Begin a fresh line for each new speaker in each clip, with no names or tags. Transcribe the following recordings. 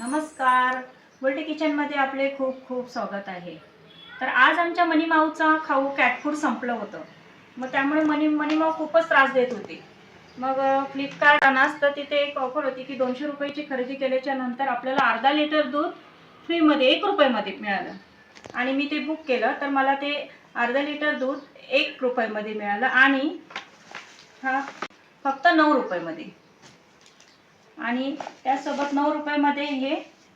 नमस्कार, गोल्डी किचनमध्ये आपले खूप खूप स्वागत आहे। तर आज आमच्या मनी माऊचा खाऊ कॅट फूड संपलं होतं। मग त्यामुळे मनी माऊ खूपच त्रास देत होती। मग फ्लिपकार्ट अनास तर तिथे एक ऑफर होती की 200 रुपयाची खरेदी केल्याच्या नंतर आपल्याला अर्धा लिटर दूध फ्रीमध्ये 1 रुपयामध्ये मिळालं। आणि मी ते बुक केलं तर मला ते अर्धा लिटर दूध 1 रुपयामध्ये मिळालं आणि हा फक्त 9 रुपयामध्ये। आणि त्यासोबत 9 रुपयामध्ये हे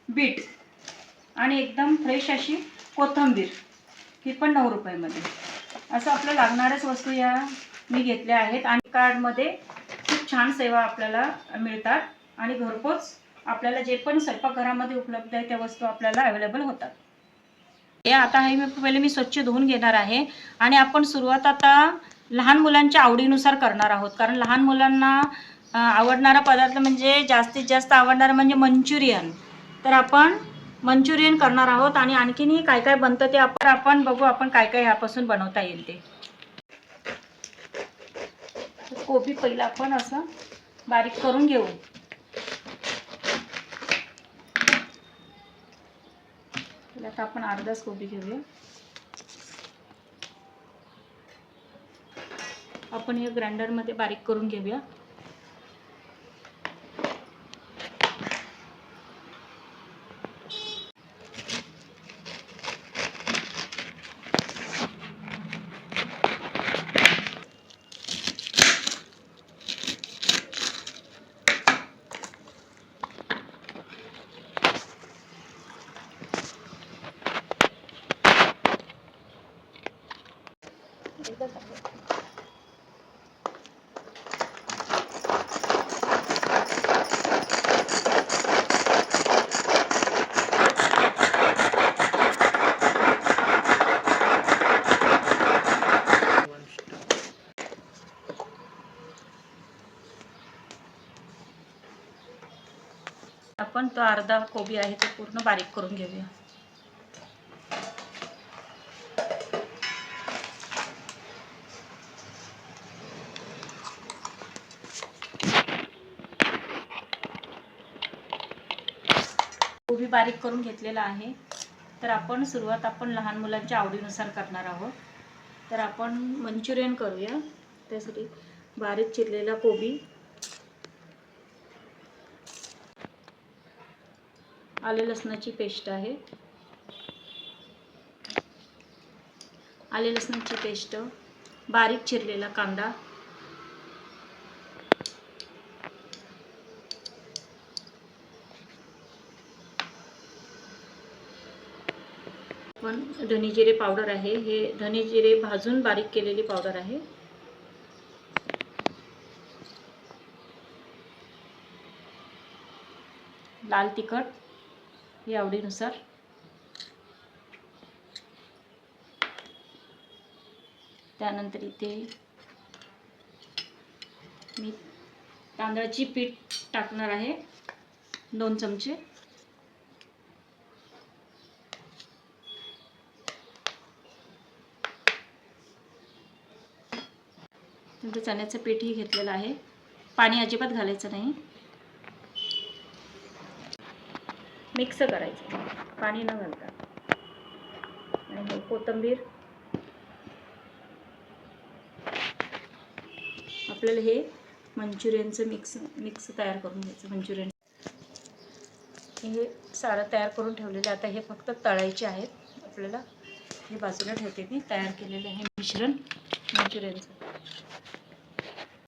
बीट आणि एकदम फ्रेश अशी कोथिंबीर ही पण 9 रुपयामध्ये। असं आपल्याला लागणाऱ्याच वस्तू या मी घेतल्या आहेत आणि कार्डमध्ये खूप छान सेवा आपल्याला मिळतात आणि घरपोच आपल्याला जे पण स्वयंपाकघरामध्ये उपलब्ध आहे त्या वस्तू आपल्याला अवेलेबल होतात। हे आता हे पहिले मी स्वच्छ धुवून घेणार आहे आणि आपण सुरुवात आता लहान मुलांच्या आवडीनुसार करणार आहोत। कारण लहान मुलांना आवडणारा पदार्थ म्हणजे जास्तीत जास्त आवडणारा म्हणजे मंचुरियन। तर आपण मंचुरियन करणार आहोत आणि आणखीनही काय काय बनतं ते आपण बघू, आपण काय काय ह्यापासून बनवता येईल ते। कोबी पहिला आपण असं बारीक करून घेऊ। आता आपण अर्धाच कोबी घेऊया। आपण हे ग्राइंडर मध्ये बारीक करून घेऊया। आपण तो अर्धा कोबी आहे ते पूर्ण बारीक करून घेऊया। कोबी बारीक करून घेतलेला आहे। तर आपण सुरुवात लहान मुलांच्या आवडीनुसार करणार आहोत। तर आपण मंचुरियन करूया। त्यासाठी बारीक चिरलेला कोबी, आले लसणाची पेस्ट आहे, आले लसणाची पेस्ट, बारीक चिरलेला कांदा, पण धने जिरे पावडर आहे, हे धने जिरे भाजून बारीक केलेली पावडर आहे, लाल तिखट हे आवडीनुसार, त्यानंतर इथे मी तांदळाची पीठ टाकणार आहे 2 चमचे, नंतर चण्याचं पीठही घेतलेलं आहे। पाणी अजिबात घालायचं नाही, मिक्स करायचं पाणी न घालता। आणि कोथिंबीर आपल्याला हे मंचुरियनचं मिक्स तयार करून घ्यायचं। मंचुरियन हे सारं तयार करून ठेवलेलं, आता हे फक्त तळायचे आहेत आपल्याला। हे बाजूला ठेवते मी, तयार केलेले आहे मिश्रण मंचुरियनचं।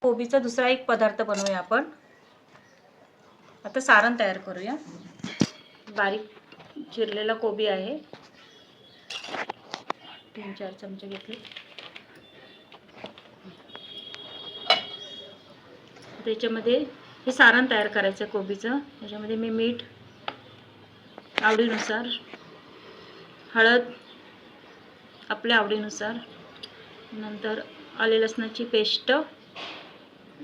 कोबीचा दुसरा एक पदार्थ बनवूया आपण। आता सारण तयार करूया। बारीक चिरलेला कोबी आहे, 3-4 चमचे घेतले। त्याच्यामध्ये हे सारण तयार करायचं कोबीचं। त्याच्यामध्ये मी मीठ आवडीनुसार, हळद आपल्या आवडीनुसार, नंतर आले लसणाची पेस्ट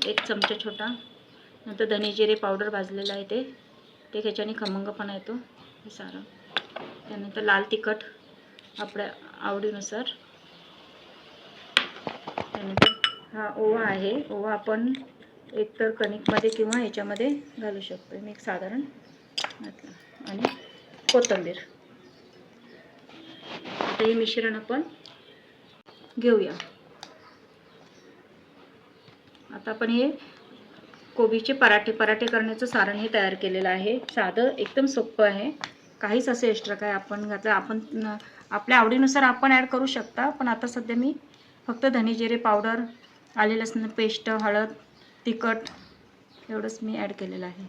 1 चमचा छोटा, नंतर धने जिरे पावडर भाजलेलं आहे ते ह्याच्याने खमंगपणा येतो हे सारं, त्यानंतर लाल तिखट आपल्या आवडीनुसार, त्यानंतर हा ओवा आहे, ओवा आपण एकतर कणिकमध्ये किंवा ह्याच्यामध्ये घालू शकतो। मी एक साधारण घातला आणि कोथिंबीर. आता हे मिश्रण आपण घेऊया. आता आपण हे कोबीचे पराठे करण्याचं सारण हे तयार केलेलं आहे. साधं एकदम सोपं आहे. काहीच असं एक्स्ट्रा काय आपण घातलं, आपण आपल्या आवडीनुसार आपण ॲड करू शकता. पण आता सध्या मी फक्त धने जिरे पावडर, आले लसूण पेस्ट, हळद, तिखट एवढंच मी ॲड केलेलं आहे.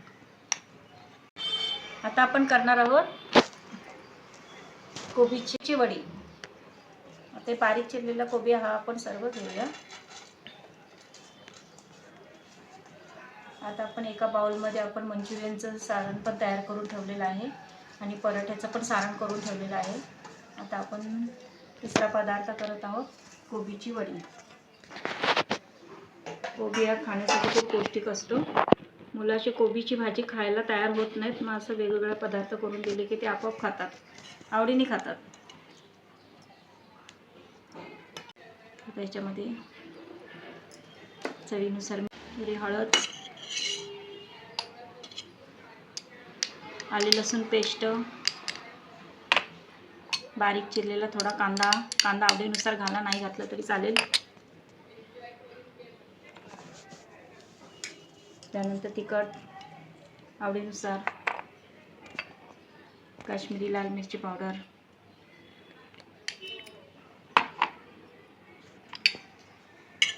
आता आपण करणार आहोत कोबीची वडी. ते बारीक चिरलेला कोबी हा आपण सर्व घेऊया. आता आपण एका बाउलमध्ये आपण मंचुरियनचं सारण पण तयार करून ठेवलेलं आहे आणि पराठ्याचं पण सारण करून ठेवलेलं आहे. आता आपण तिसरा पदार्थ करत आहोत, कोबीची वडी. कोबी हा खाण्यासाठी खूप पौष्टिक असतो. मुलाची कोबीची भाजी खायला तयार होत नाहीत, मग असं वेगवेगळे पदार्थ करून दिले की ते आपोआप खातात, आवडीने खातात. त्याच्यामध्ये चवीनुसार हळद, आले लसूण पेस्ट, बारीक चिरलेला थोडा कांदा आवडीनुसार घाला, नाही घातलं तरी चालेल. त्यानंतर तिखट आवडीनुसार, काश्मीरी लाल मिरची पावडर,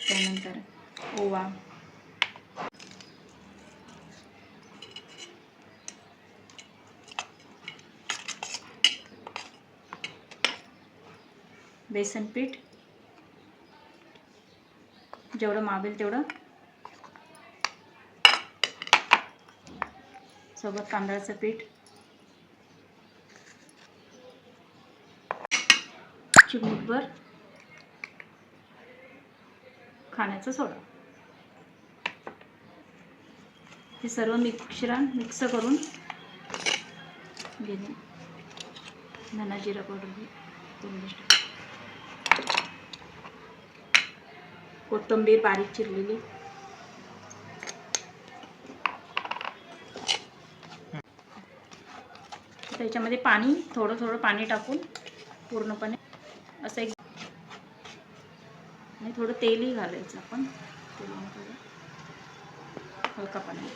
त्यानंतर ओवा, बेसन पीठ जेवढं मावेल तेवढं, सोबत तांदळाचं पीठ, चिमूटभर खाण्याचा सोडा. हे सर्व मिश्रण मिक्स करून घेणे. धना जिरा पावडर, कोथिंबीर बारीक चिरलेली, त्याच्यामध्ये पाणी थोडं पाणी टाकून पूर्णपणे असं एक, आणि थोडं तेलही घालायचं आपण, हलका पाणी.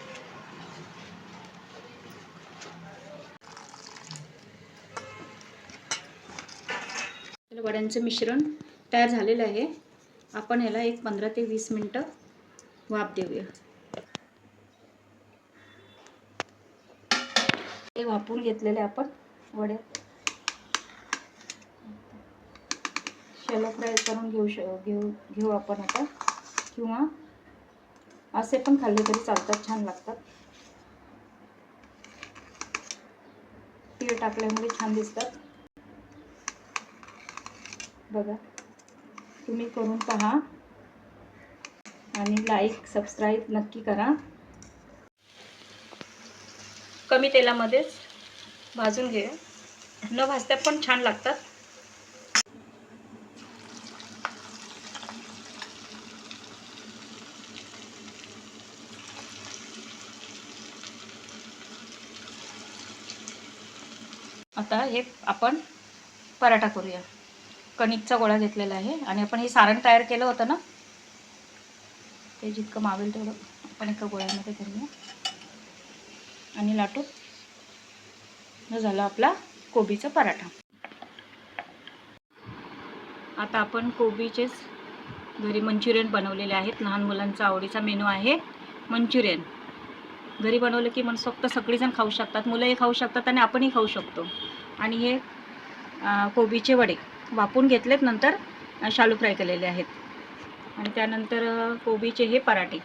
वड्यांचं मिश्रण तयार झालेलं आहे. आपण याला एक 15 ते 20 मिनिटं वाफ देऊया. हे वाफवून घेतलेले आपण वडे शॅलो फ्राय करून घेऊ आपण आता, किंवा असे पण खाल्ले तरी चालतात, छान लागतात. तीळ टाकल्यामुळे छान दिसतात. बघा, तुम्ही करून पहा आणि लाईक सबस्क्राईब नक्की करा. कमी तेलामध्येच भाजून घे, न भाजता पण छान लागतात. आता हे आपण पराठा करूया. कणिकचा गोळा घेतलेला आहे आणि आपण हे सारण तयार केलं होतं ना, ते जितकं मावेल तेवढं आपण एका गोळ्यामध्ये करूया आणि लाटून झाला आपला कोबीचा पराठा. आता आपण कोबीचेच घरी मंचुरियन बनवलेले आहेत. लहान मुलांचा आवडीचा मेनू आहे मंचुरियन. घरी बनवलं की मनसोक्त सगळीजण खाऊ शकतात, मुलंही खाऊ शकतात आणि आपणही खाऊ शकतो. आणि हे कोबीचे वडे वाफवून घेतलेत, नंतर शालू फ्राय केलेले आहेत. आणि त्यानंतर कोबीचे हे पराठे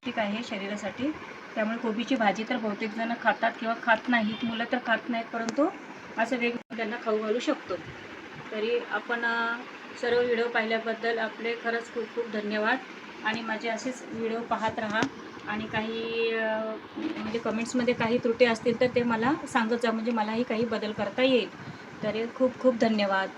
ठीक आहे शरीरासाठी. त्यामुळे कोबीची भाजी तर बहुतेक जण खातात किंवा खात नाहीत, मुलं तर खात नाहीत, परंतु असं वेगवेगळं त्यांना खाऊ घालू शकतो. तरी आपण सर्व व्हिडिओ पाहिल्याबद्दल आपले खरंच खूप खूप धन्यवाद. आणि माझे असेच व्हिडिओ पाहत राहा. आणि काही म्हणजे कमेंट्समध्ये काही त्रुटी असतील तर ते मला सांगत जा, म्हणजे मलाही काही बदल करता येईल. तर खूप खूप धन्यवाद.